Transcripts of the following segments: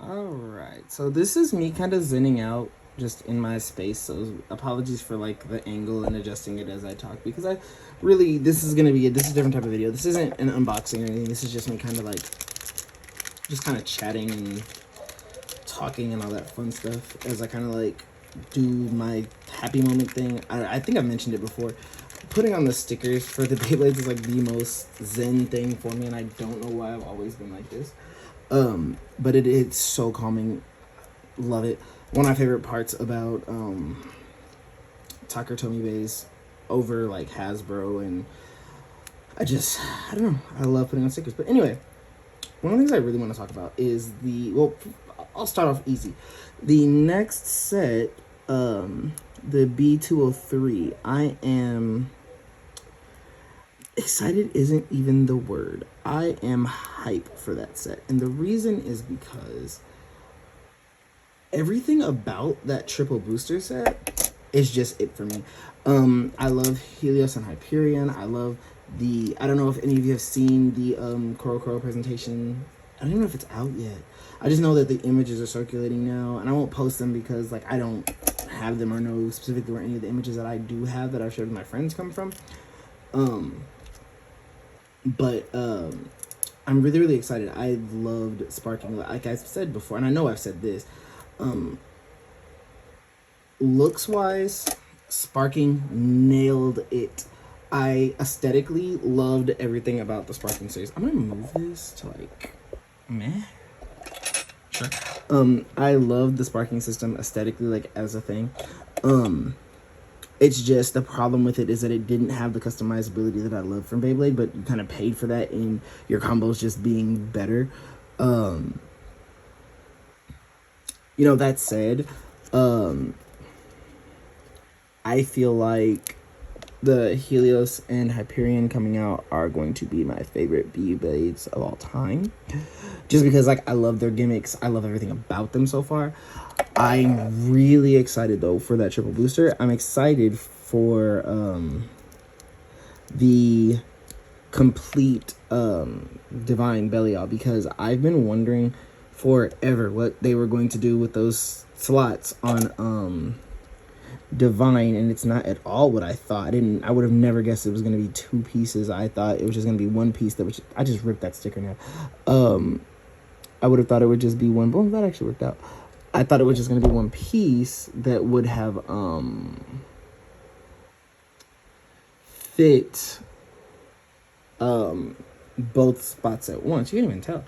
Alright, so this is me kind of zenning out just in my space, so apologies for like the angle and adjusting it as I talk, because I really, this is a different type of video. This isn't an unboxing or anything, this is just me kind of like, just kind of chatting and talking and all that fun stuff as I kind of like do my happy moment thing. I think I've mentioned it before. Putting on the stickers for the Beyblades is like the most zen thing for me, and I don't know why I've always been like this. But it's so calming. Love it. One of my favorite parts about Takatomi Bays over like Hasbro, and I don't know, I love putting on stickers. But anyway, one of the things I really want to talk about is I'll start off easy. The next set, the B-203, I am excited isn't even the word. I am hype for that set. And the reason is because everything about that triple booster set is just it for me. I love Helios and Hyperion. I love I don't know if any of you have seen the Koro presentation. I don't even know if it's out yet. I just know that the images are circulating now, and I won't post them because like I don't have them or know specifically where any of the images that I do have that I've shared with my friends come from. But I'm really, really excited. I loved Sparking, like I said before, and I know I've said this. Looks wise, Sparking nailed it. I aesthetically loved everything about the Sparking series. I'm gonna move this to like meh. Sure. I love the Sparking system aesthetically, like as a thing. It's just the problem with it is that it didn't have the customizability that I love from Beyblade, but you kind of paid for that in your combos just being better. You know, that said, I feel like the Helios and Hyperion coming out are going to be my favorite Beyblades of all time. Just because, like, I love their gimmicks. I love everything about them so far. I'm really excited, though, for that triple booster. I'm excited for the complete Divine Belial, because I've been wondering forever what they were going to do with those slots on Divine, and it's not at all what I thought. I would have never guessed it was going to be two pieces. I thought it was just going to be one piece I just ripped that sticker now. I would have thought it would just be one. Boom, that actually worked out. I thought it was just going to be one piece that would have fit both spots at once. You can't even tell.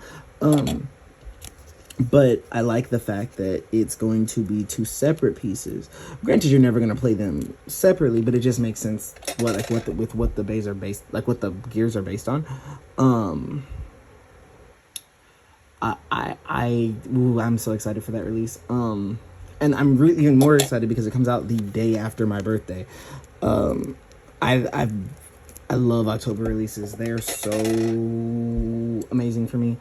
But I like the fact that it's going to be two separate pieces. Granted, you're never going to play them separately, but it just makes sense what the bays are based, like what the gears are based on. I'm so excited for that release. And I'm really even more excited because it comes out the day after my birthday. I love October releases. They are so amazing for me.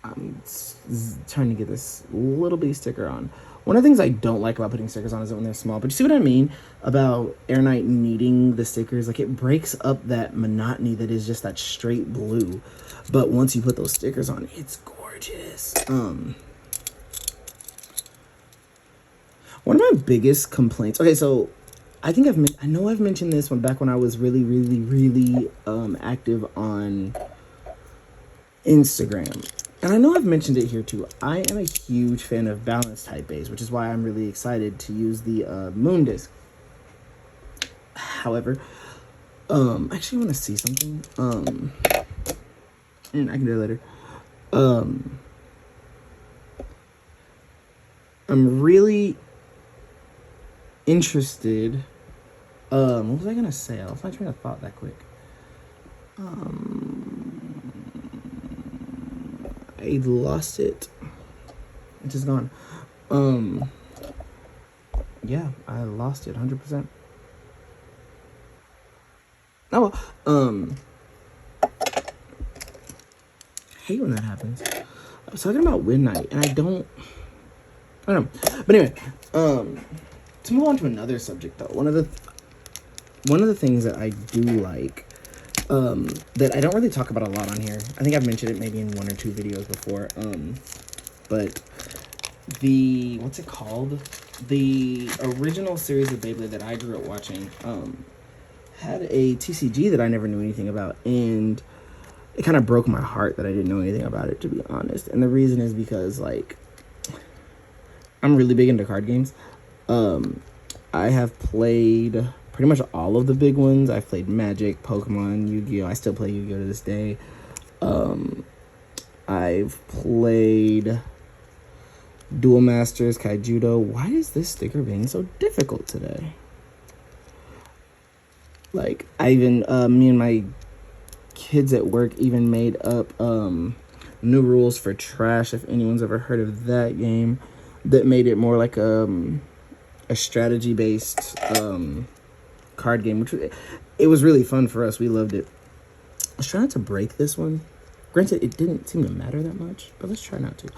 I'm trying to get this little bitty sticker on. One of the things I don't like about putting stickers on is when they're small, but you see what I mean about Air Knight needing the stickers? Like, it breaks up that monotony that is just that straight blue. But once you put those stickers on, it's gorgeous. One of my biggest complaints, okay, so I think I know I've mentioned this one back when I was really, really, really active on Instagram. And I know I've mentioned it here too. I am a huge fan of balance type bays, which is why I'm really excited to use the moon disc. However, I actually want to see something. And I can do it later. I'm really interested. What was I gonna say? I was not trying to thought that quick. I lost it. It's just gone. Yeah, I lost it 100%. Oh, well, hate when that happens. I was talking about Midnight, and I don't know. But anyway, to move on to another subject, though, one of the things that I do like that I don't really talk about a lot on here. I think I've mentioned it maybe in 1 or 2 videos before. But the, what's it called? The original series of Beyblade that I grew up watching, had a TCG that I never knew anything about, and it kind of broke my heart that I didn't know anything about it, to be honest. And the reason is because, like, I'm really big into card games. I have played pretty much all of the big ones. I've played Magic, Pokemon, Yu-Gi-Oh! I still play Yu-Gi-Oh! To this day. I've played Duel Masters, Kaijudo. Why is this sticker being so difficult today? Like, I even, me and my kids at work even made up new rules for Trash, if anyone's ever heard of that game, that made it more like a strategy based card game, which it was really fun for us. We loved it. I was trying not to break this one. Granted, it didn't seem to matter that much, but let's try not to.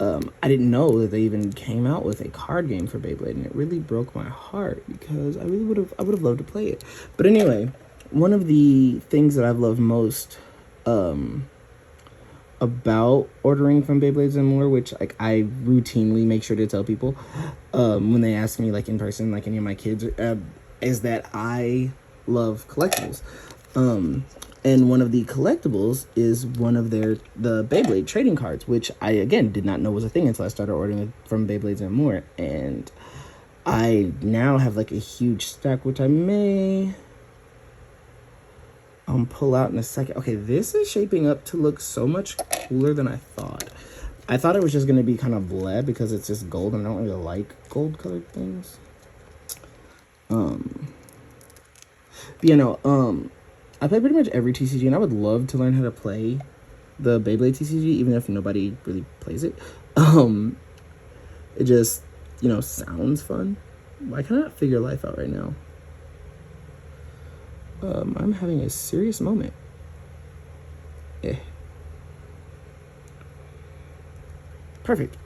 I didn't know that they even came out with a card game for Beyblade, and it really broke my heart because I would have loved to play it. But anyway, one of the things that I've loved most about ordering from Beyblades and More, which like I routinely make sure to tell people when they ask me, like in person, like any of my kids, is that I love collectibles. And one of the collectibles is one of the Beyblade trading cards, which I, again, did not know was a thing until I started ordering it from Beyblades and More. And I now have, like, a huge stack, which I may pull out in a second. Okay, this is shaping up to look so much cooler than I thought. I thought it was just going to be kind of bleh because it's just gold, and I don't really like gold-colored things. But, you know, I play pretty much every TCG, and I would love to learn how to play the Beyblade TCG, even if nobody really plays it. It just, you know, sounds fun. I cannot figure life out right now. I'm having a serious moment. Perfect.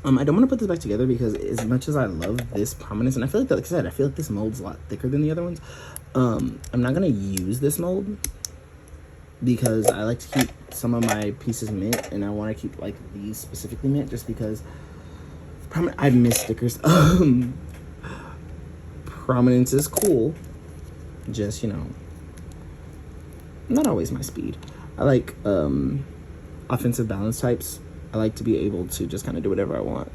I don't want to put this back together because as much as I love this prominence, and I feel like I said, I feel like this mold's a lot thicker than the other ones. I'm not going to use this mold because I like to keep some of my pieces mint, and I want to keep, like, these specifically mint just because I miss stickers. Prominence is cool. Just, you know, not always my speed. I like offensive balance types. I like to be able to just kind of do whatever I want.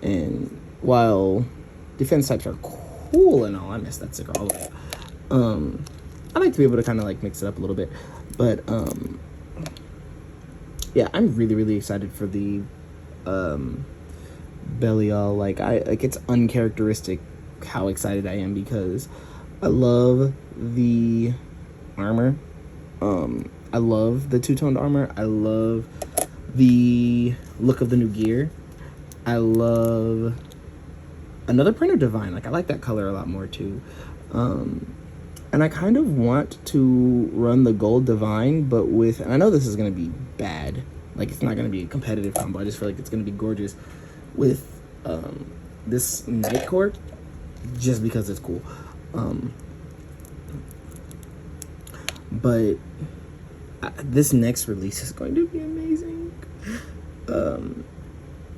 And while defense types are cool and all, I miss that sticker all the way. I like to be able to kind of like mix it up a little bit. But yeah, I'm really, really excited for the Belial. Like it's uncharacteristic how excited I am because I love the armor. I love the two-toned armor. I love the look of the new gear. I love another print of Divine. Like, I like that color a lot more, too. And I kind of want to run the gold Divine, but with... And I know this is going to be bad. Like, it's not going to be a competitive combo. I just feel like it's going to be gorgeous with this Night Court, just because it's cool. But... this next release is going to be amazing. And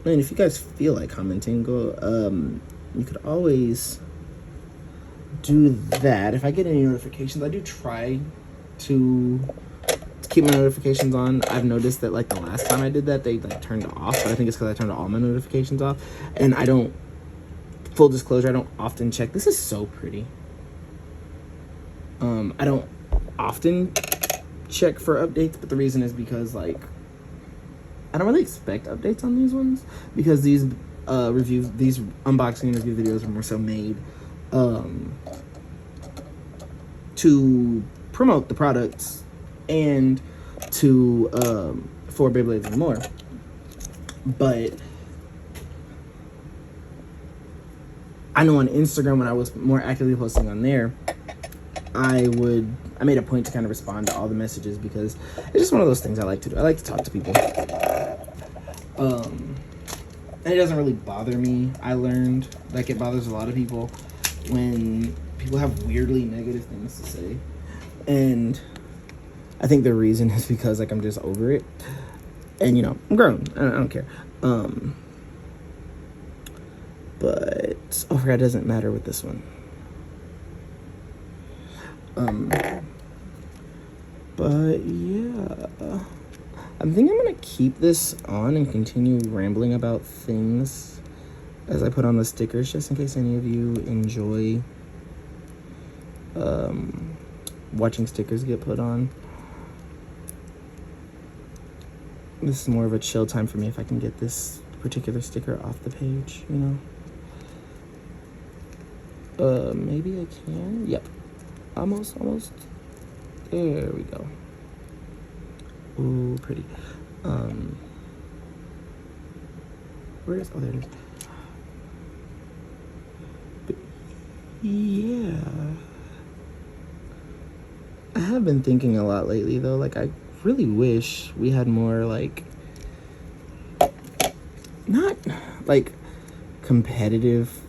if you guys feel like commenting, go. You could always do that. If I get any notifications, I do try to keep my notifications on. I've noticed that like the last time I did that, they like turned off. But I think it's because I turned all my notifications off, and I don't. Full disclosure, I don't often check. This is so pretty. I don't often check for updates, but the reason is because like I don't really expect updates on these ones because these these unboxing and review videos are more so made to promote the products and to for Beyblades and More. But I know on Instagram, when I was more actively posting on there, I made a point to kind of respond to all the messages because it's just one of those things I like to do. I like to talk to people. And it doesn't really bother me. I learned, like, it bothers a lot of people. when people have weirdly negative things to say. And I think the reason is because, like, I'm just over it. And, you know, I'm grown. I don't care. But overall, it doesn't matter with this one. But yeah, I think I'm gonna keep this on and continue rambling about things as I put on the stickers, just in case any of you enjoy watching stickers get put on. This is more of a chill time for me if I can get this particular sticker off the page, you know. Maybe I can. Yep. Almost. There we go. Ooh, pretty. Where is? Oh, there it is. But yeah, I have been thinking a lot lately, though. Like, I really wish we had more, like, not like competitive,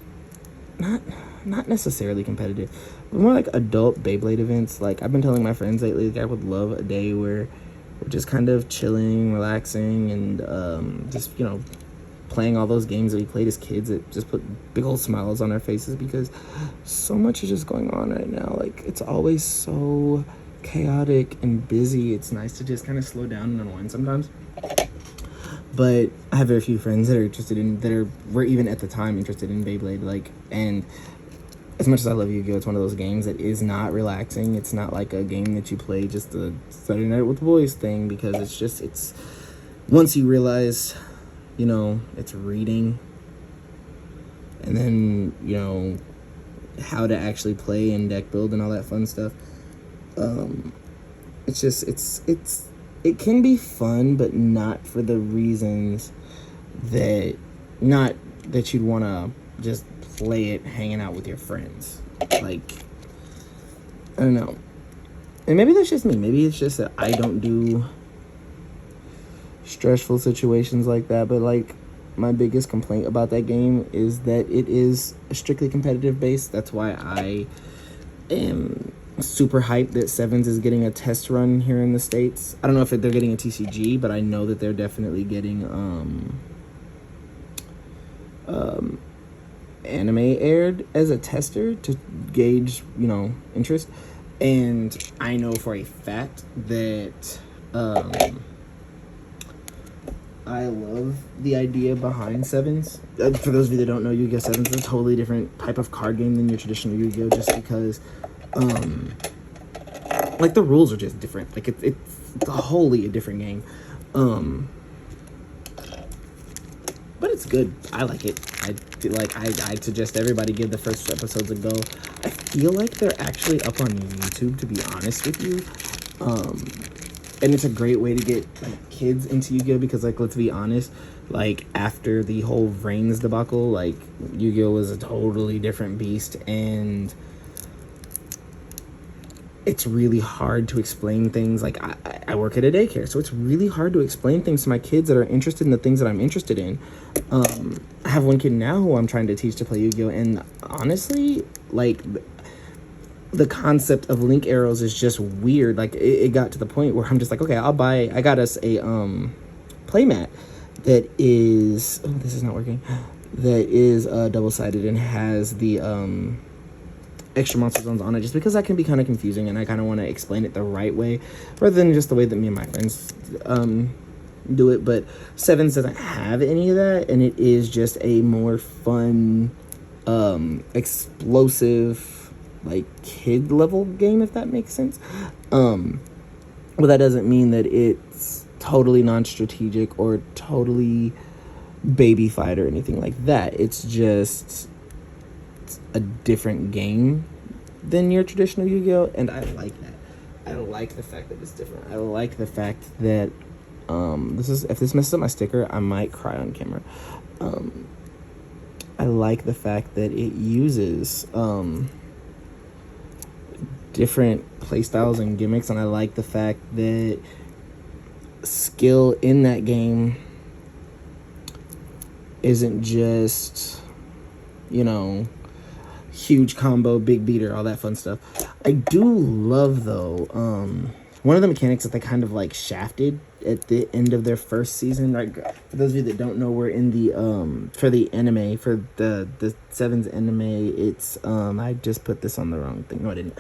not necessarily competitive, but more like adult Beyblade events. Like, I've been telling my friends lately, like, I would love a day where we're just kind of chilling, relaxing, and just, you know, playing all those games that we played as kids that just put big old smiles on our faces, because so much is just going on right now. Like, it's always so chaotic and busy. It's nice to just kind of slow down and unwind sometimes. But I have very few friends that are were even at the time interested in Beyblade. Like, and as much as I love Yu-Gi-Oh!, it's one of those games that is not relaxing. It's not like a game that you play just a Saturday night with the boys thing, because it's once you realize, you know, it's reading, and then, you know, how to actually play and deck build and all that fun stuff. It can be fun, but not for the reasons that you'd want to just play it hanging out with your friends. Like, I don't know. And maybe that's just me. Maybe it's just that I don't do stressful situations like that. But, like, my biggest complaint about that game is that it is strictly competitive based. That's why I am super hyped that Sevens is getting a test run here in the States. I don't know if they're getting a TCG, but I know that they're definitely getting anime aired as a tester to gauge, you know, interest. And I know for a fact that I love the idea behind Sevens. For those of you that don't know, Yu-Gi-Oh! Sevens is a totally different type of card game than your traditional Yu-Gi-Oh! Just because like, the rules are just different. Like, it's a wholly a different game. But it's good. I like it. I'd suggest everybody give the first episodes a go. I feel like they're actually up on YouTube, to be honest with you. And it's a great way to get, like, kids into Yu-Gi-Oh! Because, like, let's be honest, like, after the whole Reigns debacle, like, Yu-Gi-Oh! Was a totally different beast, and it's really hard to explain things. Like, I work at a daycare, so it's really hard to explain things to my kids that are interested in the things that I'm interested in. I have one kid now who I'm trying to teach to play Yu-Gi-Oh! And honestly, like, the concept of link arrows is just weird. Like, it got to the point where I'm just like, okay, I got us a playmat that is, oh, this is not working, that is double-sided and has the extra monster zones on it, just because that can be kind of confusing, and I kind of want to explain it the right way rather than just the way that me and my friends do it. But Sevens doesn't have any of that, and it is just a more fun, explosive, like, kid level game, if that makes sense. But that doesn't mean that it's totally non-strategic or totally baby fight or anything like that. It's just a different game than your traditional Yu-Gi-Oh! And I like that. I like the fact that it's different. I like the fact that if this messes up my sticker, I might cry on camera. I like the fact that it uses different playstyles and gimmicks, and I like the fact that skill in that game isn't just, you know, huge combo, big beater, all that fun stuff. I do love though, one of the mechanics that they kind of like shafted at the end of their first season. Like, for those of you that don't know, we're in the for the anime, for the Sevens anime, it's I just put this on the wrong thing. No, I didn't.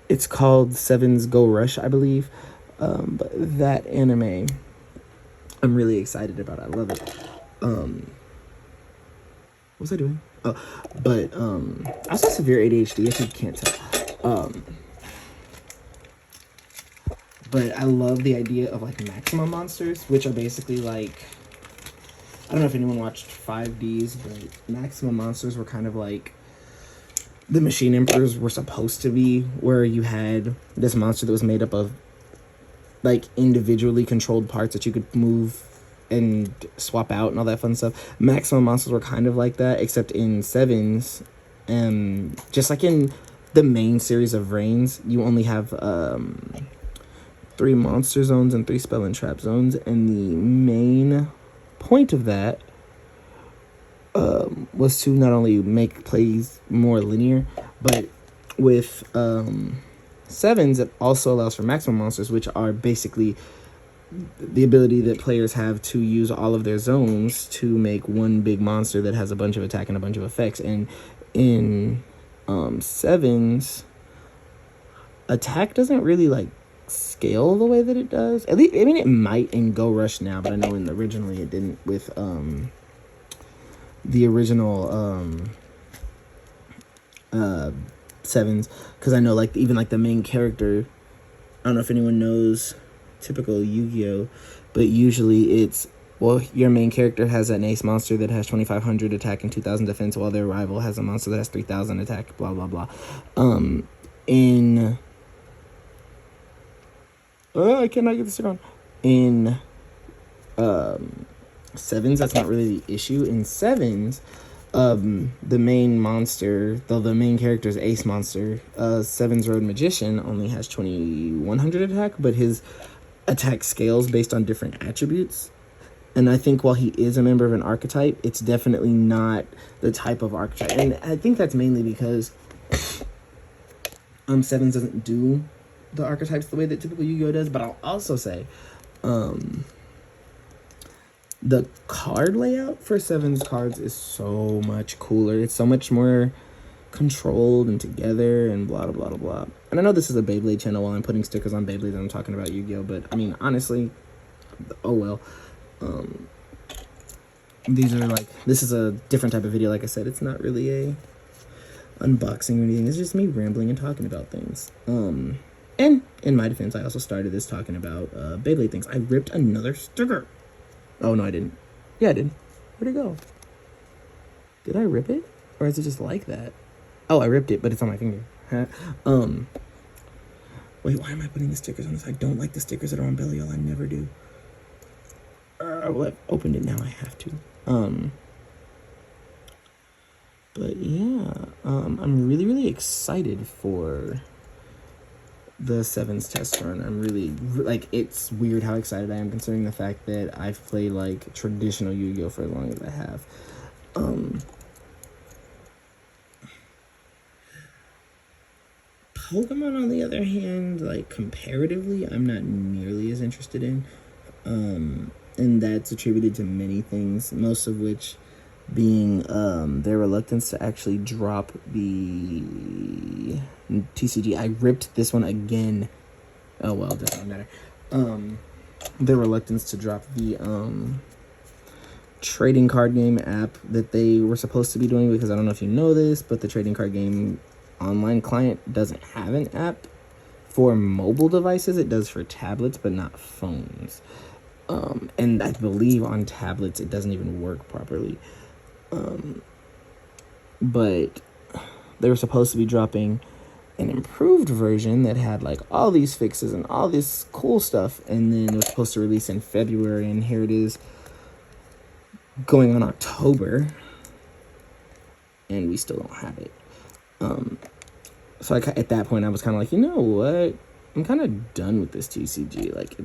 It's called Sevens Go Rush, I believe. But that anime, I'm really excited about. I love it. What was I doing? Oh, but I also have severe ADHD, if you can't tell. But I love the idea of like maximum monsters, which are basically like, I don't know if anyone watched 5Ds, but maximum monsters were kind of like the Machine Emperors were supposed to be, where you had this monster that was made up of like individually controlled parts that you could move and swap out and all that fun stuff. Maximum monsters were kind of like that, except in Sevens, just like in the main series of Reigns, you only have 3 monster zones and 3 spell and trap zones, and the main point of that was to not only make plays more linear, but with Sevens, it also allows for maximum monsters, which are basically the ability that players have to use all of their zones to make one big monster that has a bunch of attack and a bunch of effects. And in Sevens, attack doesn't really like scale the way that it does. At least, I mean, it might in Go Rush now, but I know originally it didn't with the original Sevens, because I know like even like the main character, I don't know if anyone knows typical Yu-Gi-Oh, but usually it's, well, your main character has an ace monster that has 2,500 attack and 2,000 defense, while their rival has a monster that has 3,000 attack, blah blah blah. I cannot get this on. In Sevens, that's not really the issue. In Sevens, the main monster, though the main character is Ace Monster, Sevens Road Magician only has 2,100 attack, but his attack scales based on different attributes. And I think while he is a member of an archetype, it's definitely not the type of archetype. And I think that's mainly because Sevens doesn't do the archetypes the way that typical Yu-Gi-Oh does. But I'll also say the card layout for Sevens cards is so much cooler. It's so much more controlled and together and blah blah blah blah. And I know this is a Beyblade channel while I'm putting stickers on Beyblade and I'm talking about Yu-Gi-Oh, but I mean honestly, oh well. These are like, this is a different type of video. Like I said, it's not really a unboxing or anything. It's just me rambling and talking about things. And in my defense, I also started this talking about Beyblade things. I ripped another sticker. Oh no, I didn't. Yeah, I did. Where'd it go? Did I rip it? Or is it just like that? Oh, I ripped it, but it's on my finger. Wait, why am I putting the stickers on this? I don't like the stickers that are on Belial. I never do. Well, I've opened it now. I have to. But yeah, I'm really, really excited for the Sevens test run. I'm really, like, it's weird how excited I am considering the fact that I've played, like, traditional Yu-Gi-Oh! For as long as I have. Pokemon, on the other hand, like, comparatively, I'm not nearly as interested in. And that's attributed to many things, most of which being their reluctance to actually drop the TCG. I ripped this one again. Oh well, it doesn't matter. Their reluctance to drop the trading card game app that they were supposed to be doing, because I don't know if you know this, but the trading card game online client doesn't have an app for mobile devices. It does for tablets, but not phones. And I believe on tablets it doesn't even work properly. But they were supposed to be dropping an improved version that had like all these fixes and all this cool stuff, and then it was supposed to release in February, and here it is going on October, and we still don't have it. So at that point I was kind of like, you know what? I'm kind of done with this TCG. Like,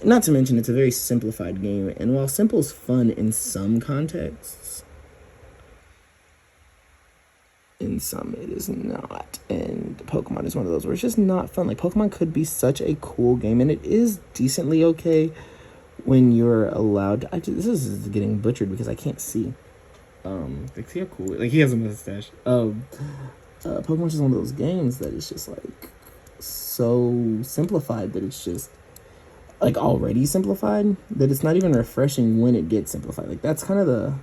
not to mention, it's a very simplified game, and while simple's fun in some contexts, in some it is not. And Pokemon is one of those where it's just not fun. Like, Pokemon could be such a cool game, and it is decently okay when you're allowed to, this is getting butchered because I can't see. Like, see how cool, like, he has a mustache. Pokemon's just one of those games that is just like so simplified that it's just like already simplified that it's not even refreshing when it gets simplified. Like, that's kind of the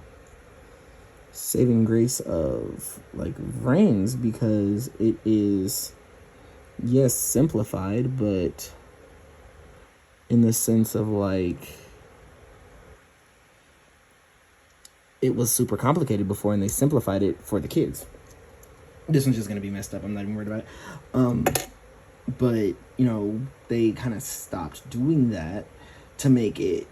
saving grace of like Reigns, because it is, yes, simplified, but in the sense of like it was super complicated before and they simplified it for the kids. This one's just gonna be messed up. I'm not even worried about it. But, you know, they kind of stopped doing that to make it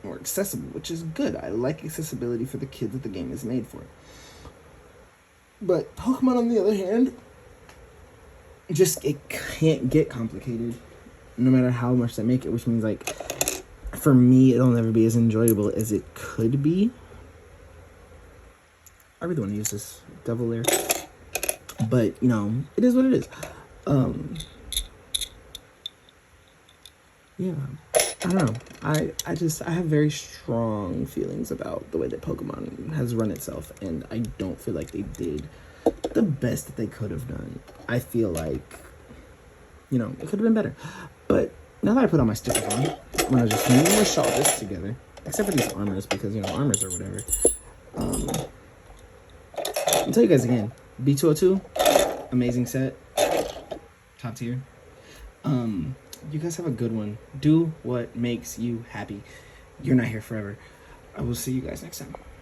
more accessible, which is good. I like accessibility for the kids that the game is made for. But Pokemon, on the other hand, just, it can't get complicated no matter how much they make it, which means, like, for me, it'll never be as enjoyable as it could be. I really want to use this devil lair. But, you know, it is what it is. Yeah, I don't know. I have very strong feelings about the way that Pokemon has run itself, and I don't feel like they did the best that they could have done. I feel like, you know, it could have been better. But now that I put all my stickers on, I'm gonna just mush all this together, except for these armors, because, you know, armors or whatever. I'll tell you guys again, B-202, amazing set, top tier. You guys have a good one. Do what makes you happy. You're not here forever. I will see you guys next time.